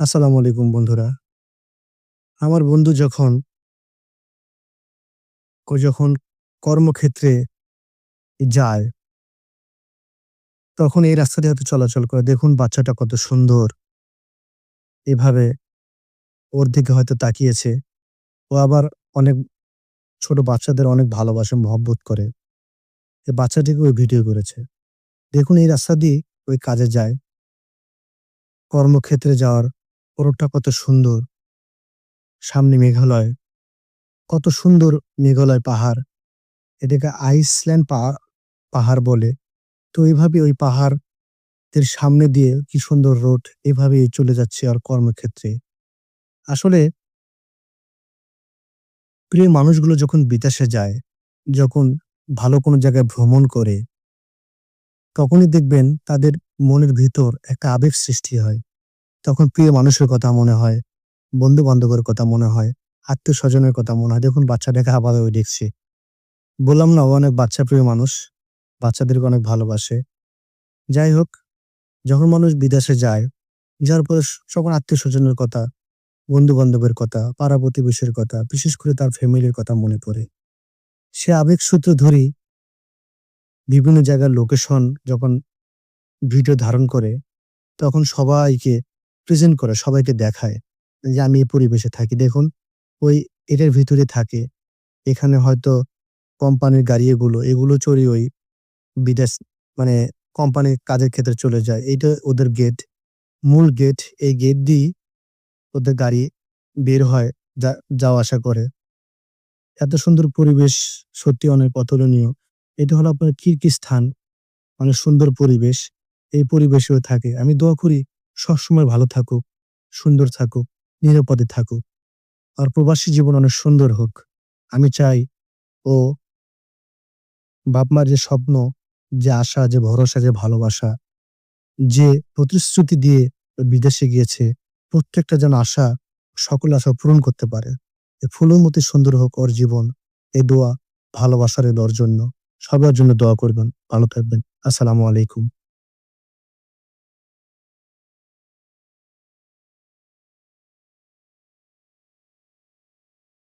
আসসালামু আলাইকুম বন্ধুরা। আমার বন্ধু যখন কর্মক্ষেত্রে যায়, তখন এই রাস্তা দিয়ে হয়তো চলাচল করে। দেখুন বাচ্চাটা কত সুন্দর। এভাবে ওর দিকে হয়তো তাকিয়েছে। ও আবার অনেক ছোট বাচ্চাদের অনেক ভালোবাসে, মহব্বত করে। এই বাচ্চাটিকে ওই ভিডিও করেছে। দেখুন এই রাস্তা দিয়ে ওই কাজে যায়। কর্মক্ষেত্রে যাওয়ার রোডটা কত সুন্দর। সামনে মেঘালয়। কত সুন্দর মেঘালয় পাহাড়। এটাকে আইসল্যান্ড পাহাড় বলে। তো এইভাবে ওই পাহাড়ের সামনে দিয়ে কি সুন্দর রোড, এভাবেই চলে যাচ্ছে আর কর্মক্ষেত্রে। আসলে প্রিয় মানুষগুলো যখন বিদেশে যায়, যখন ভালো কোনো জায়গায় ভ্রমণ করে, তখনই দেখবেন তাদের মনের ভিতর একটা আবেগ সৃষ্টি হয়। তখন প্রিয় মানুষের কথা মনে হয়, বন্ধু-বান্ধবের কথা মনে হয়, আত্মীয়স্বজনের কথা মনে হয়। দেখুন বাচ্চাটাকে আবারও দেখছি। বললাম না ও অনেক বাচ্চা প্রিয় মানুষ, বাচ্চাদেরকে অনেক ভালোবাসে। যাই হোক, যখন মানুষ বিদেশে যায়, যাওয়ার পরে সকল আত্মীয়স্বজনের কথা, বন্ধু-বান্ধবের কথা, পাড়া-প্রতিবেশীর কথা, বিশেষ করে তার ফ্যামিলির কথা মনে পড়ে। সে আবেগসূত্র ধরেই বিভিন্ন জায়গার লোকেশন যখন ভিডিও ধারণ করে, তখন সবাইকে প্রেজেন্ট করে, সবাইকে দেখায় যে, "আমি এই পরিবেশে থাকি। দেখুন, ওই এটার ভিতরে থাকে। এখানে হয়তো কোম্পানির গাড়ি এগুলো চড়ে ওই বিদেশ মানে কোম্পানির কাজের ক্ষেত্রে চলে যায়। এইটা ওদের গেট, মূল গেট। এই গেট দিয়েই ওদের গাড়ি বের হয়, যা যাওয়া আসা করে।" এত সুন্দর পরিবেশ সত্যি অনেক অতুলনীয়। এটা হলো আপনার কিরগিজস্তান, অনেক সুন্দর পরিবেশ। এই পরিবেশেও থাকে। আমি দোয়া করি সবসময় ভালো থাকুক, সুন্দর থাকুক, নিরাপদে থাকুক। আর প্রবাসী জীবন অনেক সুন্দর হোক। আমি চাই ও বাপ-মার যে স্বপ্ন, যে আশা, যে ভরসা, যে ভালোবাসা, যে প্রতিশ্রুতি দিয়ে বিদেশে গিয়েছে, প্রত্যেকটা যেন আশা, সকল আশা পূরণ করতে পারে। এ ফুলের মতো সুন্দর হোক ওর জীবন। এই দোয়া ভালোবাসা রইল ওর জন্য। সবার জন্য দোয়া করবেন। ভালো থাকবেন। আসসালামু আলাইকুম।